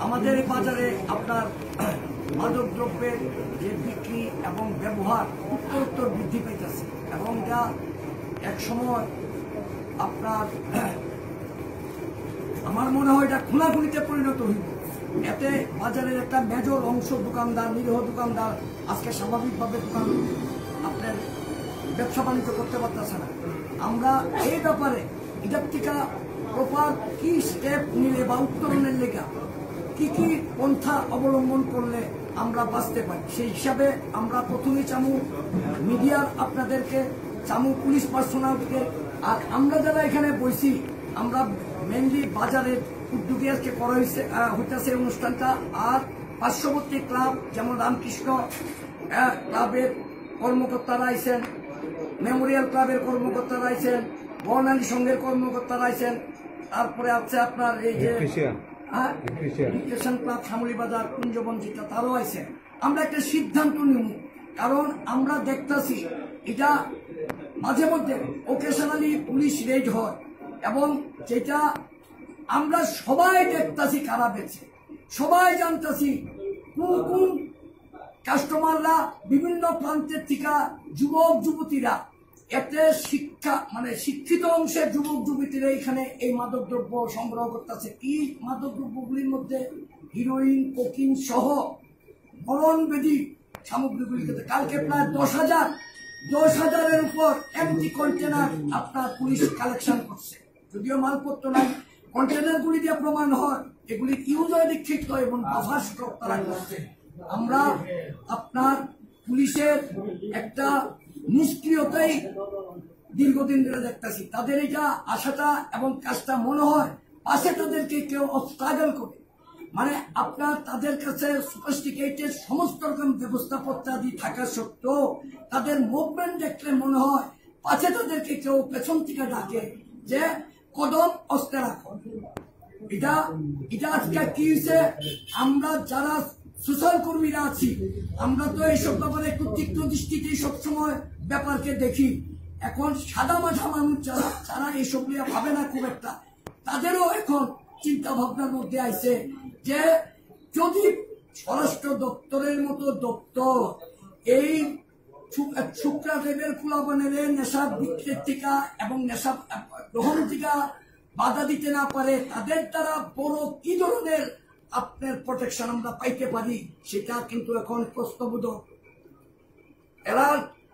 আমাদের বাজারে আপনার মাদক দ্রব্যের যে বিক্রি এবং ব্যবহার উত্তরোত্তর বৃদ্ধি পাইতেছে এবং যা এক সময় আপনার আমার মনে হয় এটা খুনাখুনিতে পরিণত হইব। এতে বাজারের একটা মেজর অংশ দোকানদার, নিরীহ দোকানদার আজকে স্বাভাবিকভাবে দোকান আপনার ব্যবসা বাণিজ্য করতে পারতেছে না। আমরা এই ব্যাপারে এটার থেকে প্রপার কি স্টেপ নিলে বা উত্তরণের লেখা কি কি পন্থা অবলম্বন করলে আমরা বাঁচতে পারি, সেই হিসাবে আমরা প্রথমেই চামু মিডিয়ার আপনাদেরকে, চামু পুলিশ পার্সোনালকে, আর আমরা যারা এখানে বইছি আমরা মেনলি বাজারের উদ্যোগে আজকে করা হইতেছে অনুষ্ঠানটা। আর পার্শ্ববর্তী ক্লাব যেমন রামকৃষ্ণ ক্লাবের কর্মকর্তারা আইছেন, মেমোরিয়াল ক্লাবের কর্মকর্তারা আইছেন, বর্ণালী সংঘের কর্মকর্তারা আইছেন, তারপরে আছে আপনার এই যে রিক্রিয়েশন ক্লাব শ্যামলী বাজার কুঞ্জবন যেটা তারও আইছেন। আমরা একটা সিদ্ধান্ত নিব, কারণ আমরা দেখতেছি এটা মাঝে মধ্যে ওকেশনালি পুলিশ রেড হয় এবং যেটা আমরা সবাই দেখতেছি কারা বেছে, সবাই জানতেছি কোন কোন কাস্টমাররা বিভিন্ন প্রান্তের থেকে যুবক যুবতীরা, এতে শিক্ষা মানে শিক্ষিত অংশের যুবক যুবতীরা এখানে এই মাদক দ্রব্য সংগ্রহ করতেছে। এই মাদক দ্রব্যগুলির মধ্যে হিরোইন, কোকিন সহ মরণবেদী সামগ্রীগুলিকে কালকে প্রায় 10,000-এর উপর এমটি কন্টেনার আপনার পুলিশ কালেকশন করছে। যদিও মালপত্র নাই, কন্টেনারগুলি দিয়ে প্রমাণ হয় এগুলি ইউজ অধিক্ষিপ্ত এবং বাফার স্টক তারা করছে। আমরা আপনার পুলিশের একটা নিষ্ক্রিয়তাই দীর্ঘদিন ধরে দেখতেছি। তাদের এটা আশাটা এবং কাজটা মনে হয় পাশে তাদেরকে কেউ স্ট্রাগল করে, মানে আপনার তাদের কাছে সোফিস্টিকেটেড সমস্ত রকম ব্যবস্থাপত্রাদি থাকা সত্ত্বেও তাদের মুভমেন্ট দেখলে মনে হয় পাশে তাদেরকে কেউ পেছন থেকে ডাকে যে কদম অস্তে রাখো। এটা আজকে কি হয়েছে, আমরা যারা সোশ্যাল কর্মীরা আছি আমরা তো এইসব ব্যাপারে একটু তীক্ষ্ণ দৃষ্টিতেই সবসময় ব্যাপারকে দেখি। এখন সাদা মাথা মানুষ যারা এইসব নিয়ে ভাবে না খুব একটা, তাদেরও এখন চিন্তা ভাবনার মধ্যে আইছে যে যদি স্বরাষ্ট্র দপ্তরের মতো দপ্তর এই শুক্রা লেভেল কুলাবানের নেশা বিক্রির টিকা এবং নেশা গ্রহণ টিকা বাধা দিতে না পারে, তাদের দ্বারা বড় কি ধরনের আপনার প্রোটেকশন আমরা পাইতে পারি সেটা কিন্তু এখন প্রশ্নবোধক। এরা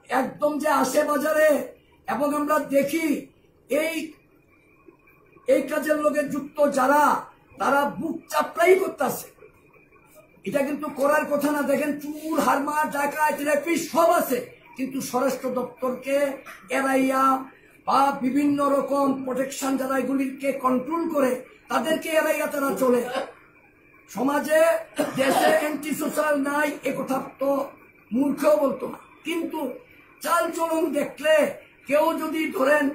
একদম যে আসে বাজারে এবং আমরা দেখি এই কাজের লোকের যুক্ত যারা, তারা বুক চাপড়াই করতেছে। এটা কিন্তু করার কথা না। দেখেন চুর, হারমার, ডাকাত, রেপিস্ট সব আছে, কিন্তু স্বরাষ্ট্র দপ্তরকে এড়াইয়া বা বিভিন্ন রকম প্রোটেকশন যারা এগুলিকে কন্ট্রোল করে তাদেরকে এড়াইয়া তারা চলে। সমাজে দেশে অ্যান্টি সোশ্যাল নাই এ কথা তো মূর্খও বলতো না, কিন্তু চাল চলন দেখলে কেউ যদি ধরেন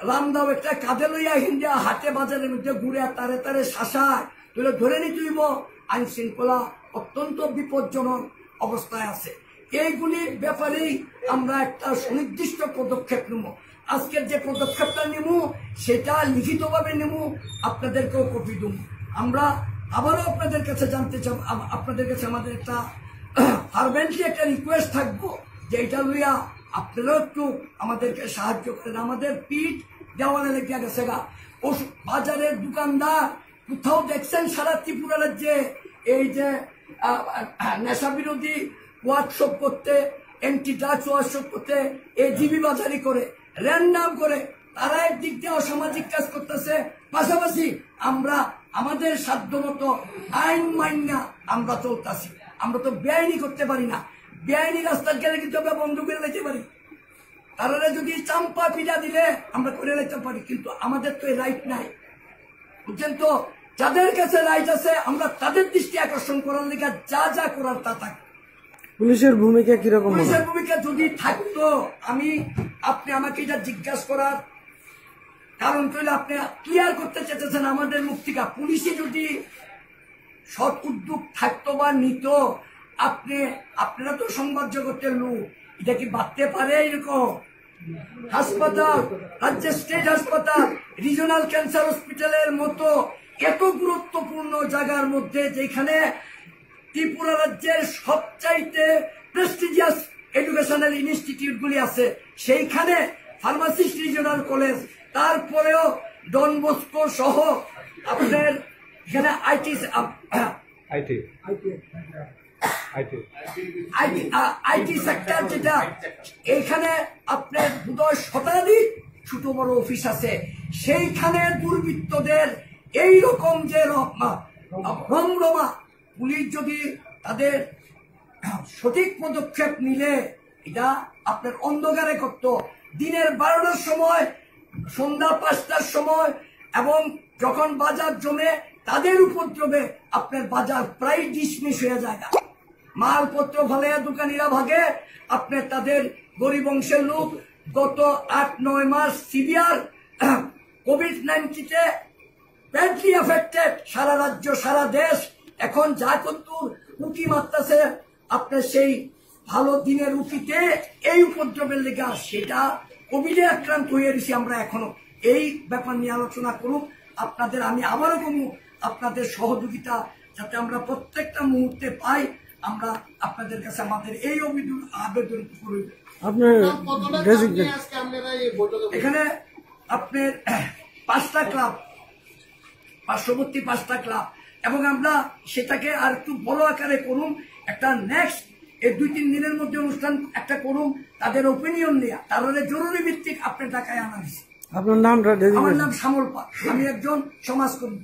রামদাও একটা কাঁধে লইয়া হিন্দিয়া হাটে বাজারের মধ্যে ঘুরে তারে তারে শাসায়, তুলে ধরে নি তুইব আইন শৃঙ্খলা অত্যন্ত বিপজ্জনক অবস্থায় আছে। এইগুলির ব্যাপারেই আমরা একটা সুনির্দিষ্ট পদক্ষেপ নেব। আজকের যে পদক্ষেপটা নেব সেটা লিখিতভাবে নেব, আপনাদেরকেও কপি দেব। আমরা আবারও আপনাদের কাছে জানতে চাই, আপনাদের কাছে আমাদের একটা ফার্মেন্টলি একটা রিকোয়েস্ট থাকবো যে এটা লইয়া আপনারাও একটু আমাদেরকে সাহায্য করেন। আমাদের পিঠ দেওয়ালে লেগে গেছে গা। বাজারের দোকানদার কোথাও দেখছেন সারা ত্রিপুরা রাজ্যে এই যে নেশা বিরোধী ওয়ার্কশপ করতে, অ্যান্টি ড্রাগস ওয়ার্কশপ করতে, এজিবি বাজারি করে, র্যান্ডাম করে, তারা একদিক দিয়ে অসামাজিক কাজ করতেছে, পাশাপাশি আমরা আমাদের সাধ্য মতো আইন মাইনা আমরা চলতেছি। আমরা তো বেআইনি করতে পারি না, বেআইনি রাস্তার গেলে কিন্তু আমরা বন্ধ করে নিতে পারি। তারা যদি চাম্পা পিঠা দিলে আমরা করে নিতে পারি, কিন্তু আমাদের তো এই রাইট নাই, বুঝছেন তো? যাদের কাছে রাইট আছে আমরা তাদের দৃষ্টি আকর্ষণ করার লেগে যা যা করার তা থাকে। পুলিশের ভূমিকা কিরকম? পুলিশের ভূমিকা যদি থাকতো, আপনি আমাকে এটা জিজ্ঞাসা করার কারণ কইলে আপনি ক্লিয়ার করতে চেয়েছেন আমাদের মুখ থেকে। পুলিশে যদি সৎ উদ্যোগ থাকতো বা নিত, আপনারা তো সংবাদ জগতের লোক, এটা কি বাড়তে পারে? এরকম হাসপাতাল, রাজ্যের স্টেট হাসপাতাল, রিজনাল ক্যান্সার হসপিটালের মতো এত গুরুত্বপূর্ণ জায়গার মধ্যে যেখানে ত্রিপুরা রাজ্যের সবচাইতে প্রেস্টিজিয়াস এডুকেশনাল ইনস্টিটিউট গুলি আছে, সেইখানে ফার্মাসিস্ট রিজিওনাল কলেজ, তারপরেও ডন বস্কো সহ আপনার এখানে আইটি সেক্টর যেটা, এইখানে আপনার বোধহয় শতাধিক ছোট বড় অফিস আছে, সেইখানে দুর্বৃত্তদের এইরকম যে রমরমা, পুলিশ যদি তাদের সঠিক পদক্ষেপ নিলে এটা আপনার অন্ধকারে করত, দিনের 12টার সময়, সন্ধ্যা 5টার সময়, এবং যখন বাজার জমে তাদের উপদ্রবে আপনার বাজার প্রায় ডিসমিস হয়ে যায় না। মালপত্র ফলে দোকানিরা ভাগে, আপনার তাদের গরিব অংশের লোক গত 8-9 মাস সিভিয়ার কোভিড-19 ব্যাডলি এফেক্টেড সারা রাজ্য সারা দেশ। এখন যা কদ্দুর উঁকি মারতেছে আপনার সেই ভালো দিনের উঁকিতে এই উপদ্রবের লেগে, সেটা কোভিডে আক্রান্ত হয়ে গেছি আমরা। এখনো এই ব্যাপার নিয়ে আলোচনা করুন আপনাদের, আমি আবারও বলবো আপনাদের সহযোগিতা যাতে আমরা প্রত্যেকটা মুহূর্তে পাই, আমরা আপনাদের কাছে আমাদের এই আবেদন করি। আপনার এখানে আপনার 5টা ক্লাব, পার্শ্ববর্তী 5টা ক্লাব, এবং আমরা সেটাকে আর একটু বড় আকারে করুন। একটা নেক্সট এই 2-3 দিনের মধ্যে অনুষ্ঠান একটা করুন, তাদের ওপিনিয়ন নেওয়া, তাহলে জরুরি ভিত্তিক আপনার টাকায় আনা হয়েছে। আপনার নামটা? আমার নাম শ্যামল পাল, আমি একজন সমাজকর্মী।